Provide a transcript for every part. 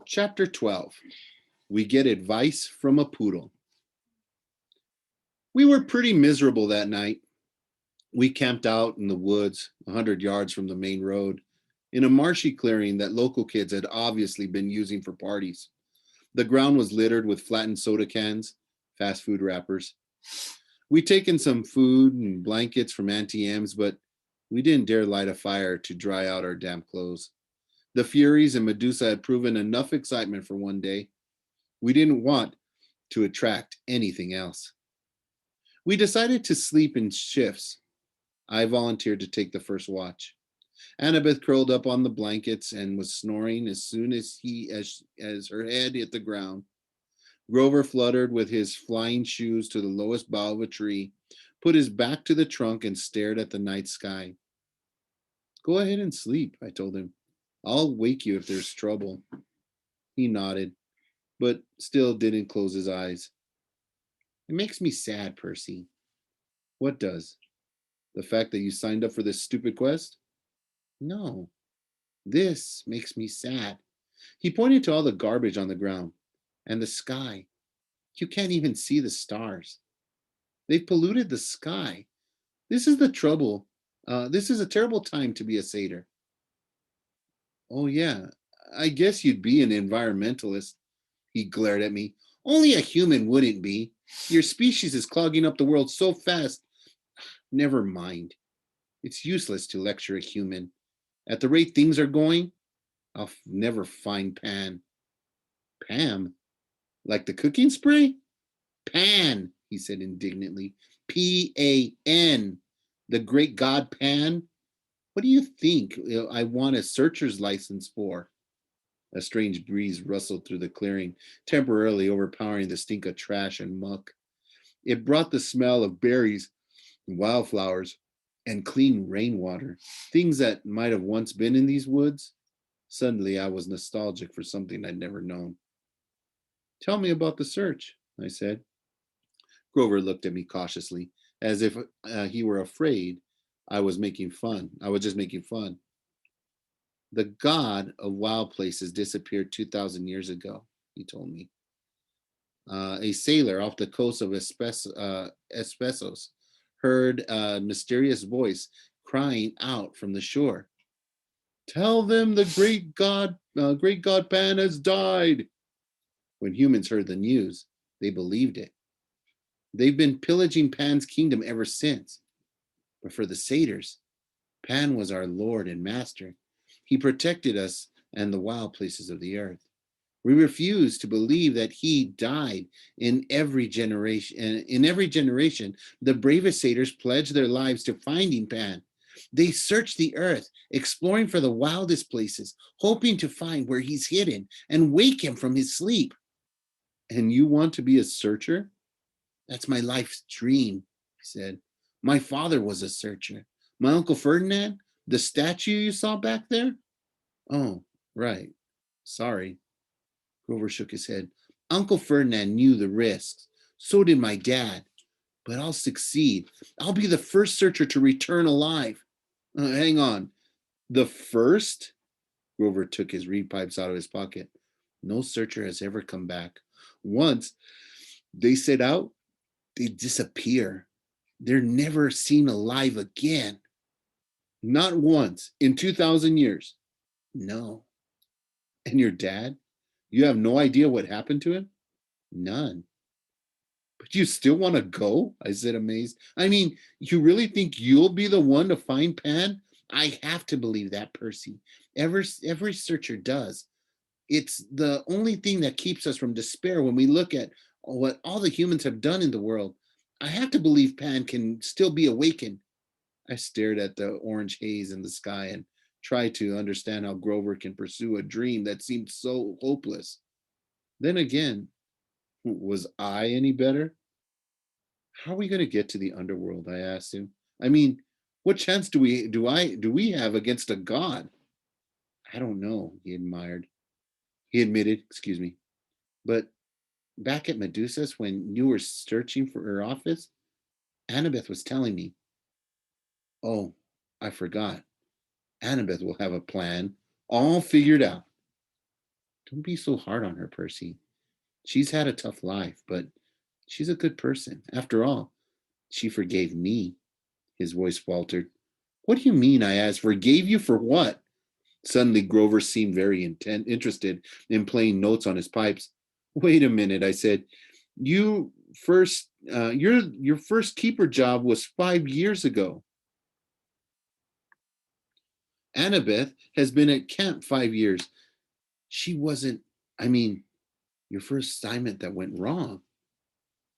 Chapter 12. We get advice from a poodle. We were pretty miserable that night. We camped out in the woods, 100 yards from the main road, in a marshy clearing that local kids had obviously been using for parties. The ground was littered with flattened soda cans, fast food wrappers. We'd taken some food and blankets from Auntie M's, but we didn't dare light a fire to dry out our damp clothes. The Furies and Medusa had proven enough excitement for one day. We didn't want to attract anything else. We decided to sleep in shifts. I volunteered to take the first watch. Annabeth curled up on the blankets and was snoring as soon as her head hit the ground. Grover fluttered with his flying shoes to the lowest bough of a tree, put his back to the trunk, and stared at the night sky. Go ahead and sleep, I told him. I'll wake you if there's trouble. He nodded, but still didn't close his eyes. It makes me sad, Percy. What does? The fact that you signed up for this stupid quest? No, this makes me sad. He pointed to all the garbage on the ground and the sky. You can't even see the stars. They've polluted the sky. This is the trouble. This is a terrible time to be a satyr. Oh, yeah, I guess you'd be an environmentalist. He glared at me. Only a human wouldn't be. Your species is clogging up the world so fast. Never mind. It's useless to lecture a human. At the rate things are going, I'll never find Pan. Pam? Like the cooking spray? Pan, he said indignantly. Pan. The great god Pan? What do you think I want a searcher's license for? A strange breeze rustled through the clearing, temporarily overpowering the stink of trash and muck. It brought the smell of berries, wildflowers, and clean rainwater, things that might have once been in these woods. Suddenly, I was nostalgic for something I'd never known. Tell me about the search, I said. Grover looked at me cautiously, as if he were afraid I was making fun. I was just making fun. The god of wild places disappeared 2,000 years ago, he told me. A sailor off the coast of Espesos heard a mysterious voice crying out from the shore. Tell them the great god Pan has died. When humans heard the news, they believed it. They've been pillaging Pan's kingdom ever since. But for the satyrs, Pan was our lord and master. He protected us and the wild places of the earth. We refuse to believe that he died in every generation. In every generation, the bravest satyrs pledged their lives to finding Pan. They searched the earth, exploring for the wildest places, hoping to find where he's hidden and wake him from his sleep. And you want to be a searcher? That's my life's dream, he said. My father was a searcher. My Uncle Ferdinand, the statue you saw back there? Oh, right. Sorry. Grover shook his head. Uncle Ferdinand knew the risks. So did my dad. But I'll succeed. I'll be the first searcher to return alive. Hang on. The first? Grover took his reed pipes out of his pocket. No searcher has ever come back. Once they set out, they disappear. They're never seen alive again. Not once in 2,000 years. No. And your dad? You have no idea what happened to him? None. But you still want to go? I said, amazed. I mean, you really think you'll be the one to find Pan? I have to believe that, Percy. Every searcher does. It's the only thing that keeps us from despair when we look at what all the humans have done in the world. I have to believe Pan can still be awakened. I stared at the orange haze in the sky and tried to understand how Grover can pursue a dream that seemed so hopeless. Then again, was I any better? How are we going to get to the underworld? I asked him. I mean, what chance do we have against a god? I don't know, He admitted, excuse me. But back at Medusa's, when you were searching for her office, Annabeth was telling me. Oh, I forgot. Annabeth will have a plan all figured out. Don't be so hard on her, Percy. She's had a tough life, but she's a good person. After all, she forgave me. His voice faltered. What do you mean? I asked. Forgave you for what? Suddenly, Grover seemed very interested in playing notes on his pipes. Wait a minute, I said. Your first keeper job was 5 years ago. Annabeth has been at camp 5 years. She wasn't. I mean, your first assignment that went wrong.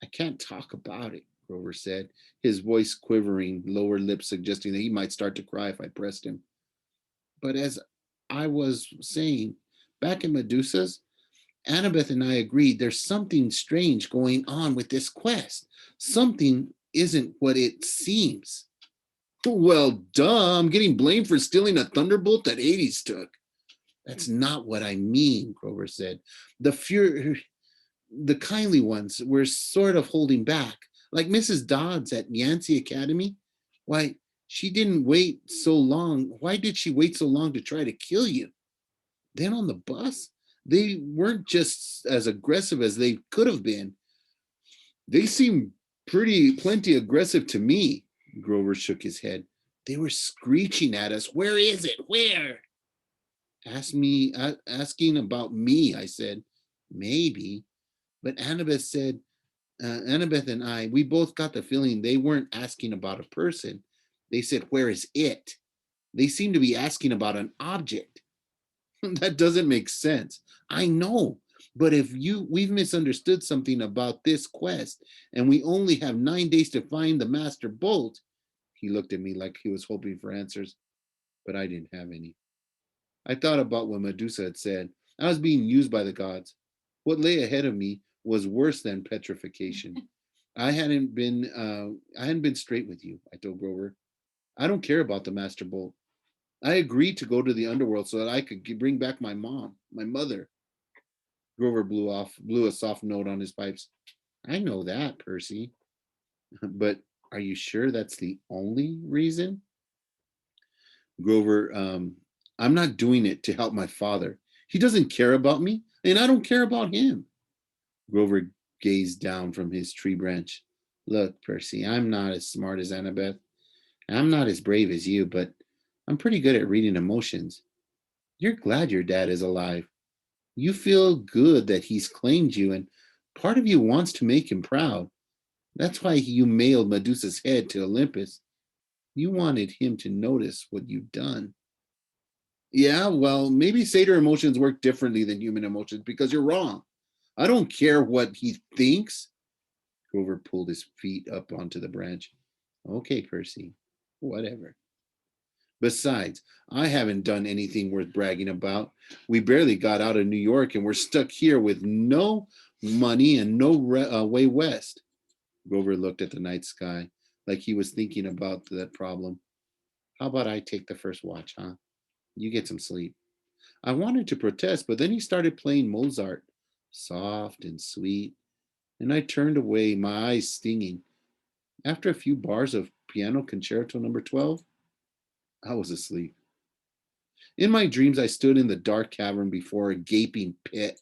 I can't talk about it, Grover said, his voice quivering, lower lip suggesting that he might start to cry if I pressed him. But as I was saying, back in Medusa's, Annabeth and I agreed there's something strange going on with this quest. Something isn't what it seems. Well, duh, I'm getting blamed for stealing a thunderbolt that Hades took. That's not what I mean, Grover said. The kindly ones were sort of holding back, like Mrs. Dodds at Yancey Academy. Why, she didn't wait so long. Why did she wait so long to try to kill you? Then on the bus, they weren't just as aggressive as they could have been. They seemed plenty aggressive to me. Grover shook his head. They were screeching at us. Where is it? Where? Asking about me, I said. Maybe. But Annabeth and I, we both got the feeling they weren't asking about a person. They said, where is it? They seemed to be asking about an object. That doesn't make sense. I know. But we've misunderstood something about this quest, and we only have 9 days to find the master bolt. He looked at me like he was hoping for answers, but I didn't have any. I thought about what Medusa had said. I was being used by the gods. What lay ahead of me was worse than petrification. I hadn't been straight with you, I told Grover. I don't care about the master bolt. I agreed to go to the underworld so that I could bring back my mother. Grover blew a soft note on his pipes. I know that, Percy. But are you sure that's the only reason? Grover, I'm not doing it to help my father. He doesn't care about me, and I don't care about him. Grover gazed down from his tree branch. Look, Percy, I'm not as smart as Annabeth. I'm not as brave as you, but I'm pretty good at reading emotions. You're glad your dad is alive. You feel good that he's claimed you, and part of you wants to make him proud. That's why you mailed Medusa's head to Olympus. You wanted him to notice what you've done. Yeah, well, maybe satyr emotions work differently than human emotions because you're wrong. I don't care what he thinks. Grover pulled his feet up onto the branch. Okay, Percy, whatever. Besides, I haven't done anything worth bragging about. We barely got out of New York and we're stuck here with no money and no way west. Grover looked at the night sky like he was thinking about that problem. How about I take the first watch, huh? You get some sleep. I wanted to protest, but then he started playing Mozart, soft and sweet, and I turned away, my eyes stinging. After a few bars of Piano Concerto number 12, I was asleep. In my dreams, I stood in the dark cavern before a gaping pit.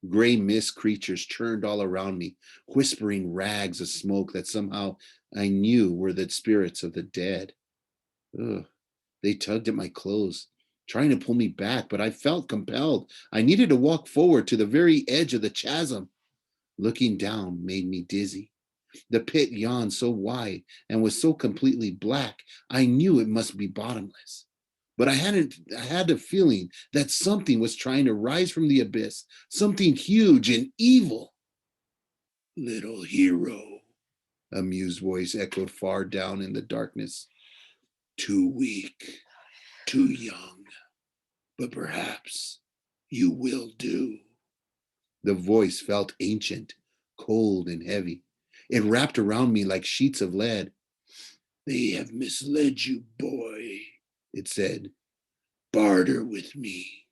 Gray mist creatures churned all around me, whispering rags of smoke that somehow I knew were the spirits of the dead. Ugh. They tugged at my clothes, trying to pull me back, but I felt compelled. I needed to walk forward to the very edge of the chasm. Looking down made me dizzy. The pit yawned so wide and was so completely black, I knew it must be bottomless. But I had the feeling that something was trying to rise from the abyss, something huge and evil. Little hero, a mused voice echoed far down in the darkness. Too weak, too young, but perhaps you will do. The voice felt ancient, cold, and heavy. It wrapped around me like sheets of lead. They have misled you, boy, it said. Barter with me.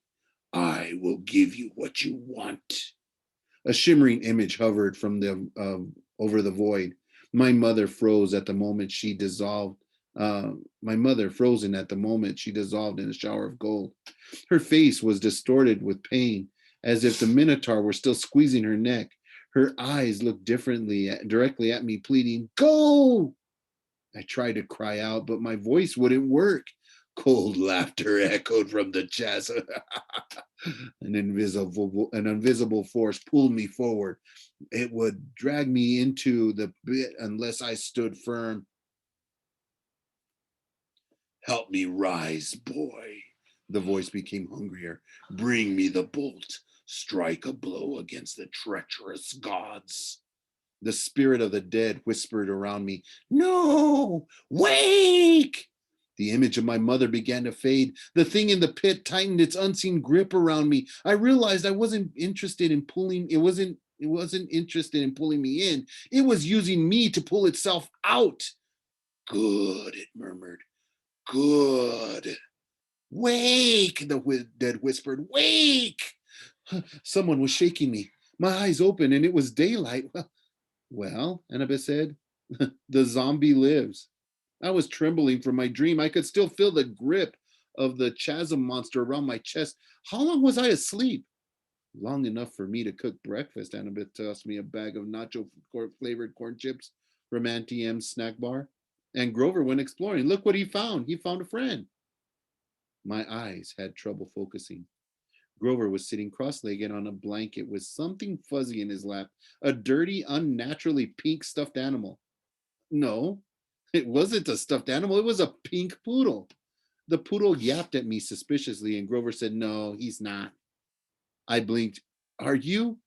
I will give you what you want. A shimmering image hovered from over the void. My mother froze at the moment she dissolved. My mother frozen at the moment she dissolved in a shower of gold. Her face was distorted with pain as if the Minotaur were still squeezing her neck. Her eyes looked directly at me, pleading, "Go!" I tried to cry out, but my voice wouldn't work. Cold laughter echoed from the chasm. An invisible force pulled me forward. It would drag me into the pit unless I stood firm. "Help me rise, boy." The voice became hungrier. "Bring me the bolt. Strike a blow against the treacherous gods." The spirit of the dead whispered around me, "No, wake!" The image of my mother began to fade. The thing in the pit tightened its unseen grip around me. I realized I wasn't interested in pulling. It wasn't interested in pulling me in. It was using me to pull itself out. "Good," it murmured. "Good. Wake!" The dead whispered. "Wake!" Someone was shaking me. My eyes opened, and it was daylight. Well, Annabeth said, "the zombie lives." I was trembling from my dream. I could still feel the grip of the chasm monster around my chest. How long was I asleep? Long enough for me to cook breakfast. Annabeth tossed me a bag of nacho flavored corn chips from Auntie M's snack bar. And Grover went exploring. Look what he found. He found a friend. My eyes had trouble focusing. Grover was sitting cross legged on a blanket with something fuzzy in his lap, a dirty, unnaturally pink stuffed animal. No, it wasn't a stuffed animal, it was a pink poodle. The poodle yapped at me suspiciously, and Grover said, "No, he's not." I blinked. Are you?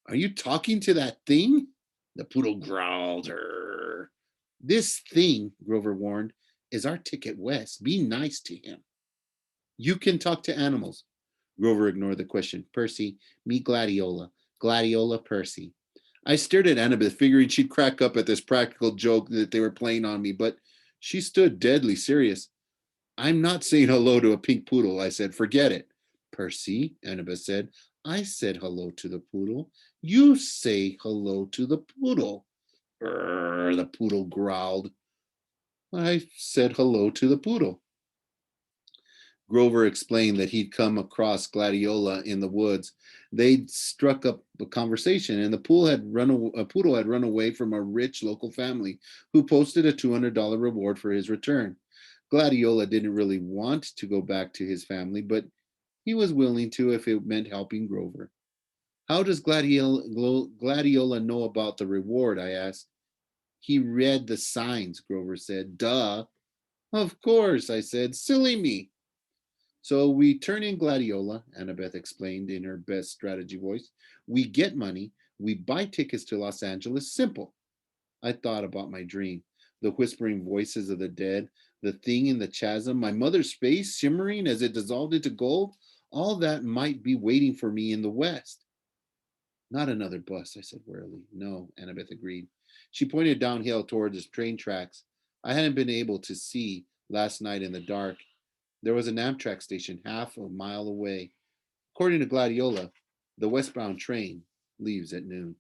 Are you talking to that thing? The poodle growled. Her. "This thing," Grover warned, "is our ticket west. Be nice to him." "You can talk to animals." Grover ignored the question. "Percy, meet Gladiola. Gladiola Percy." I stared at Annabeth, figuring she'd crack up at this practical joke that they were playing on me, but she stood deadly serious. "I'm not saying hello to a pink poodle," I said. "Forget it." "Percy," Annabeth said, "I said hello to the poodle. You say hello to the poodle." The poodle growled. I said hello to the poodle. Grover explained that he'd come across Gladiola in the woods. They'd struck up a conversation, and a poodle had run away from a rich local family who posted a $200 reward for his return. Gladiola didn't really want to go back to his family, but he was willing to if it meant helping Grover. "How does Gladiola know about the reward?" I asked. "He read the signs," Grover said. "Duh." "Of course," I said. "Silly me." "So we turn in Gladiola," Annabeth explained in her best strategy voice. "We get money. We buy tickets to Los Angeles. Simple." I thought about my dream, the whispering voices of the dead, the thing in the chasm, my mother's face shimmering as it dissolved into gold. All that might be waiting for me in the West. "Not another bus," I said wearily. "No," Annabeth agreed. She pointed downhill toward the train tracks I hadn't been able to see last night in the dark. There was an Amtrak station half a mile away. According to Gladiola, the westbound train leaves at noon.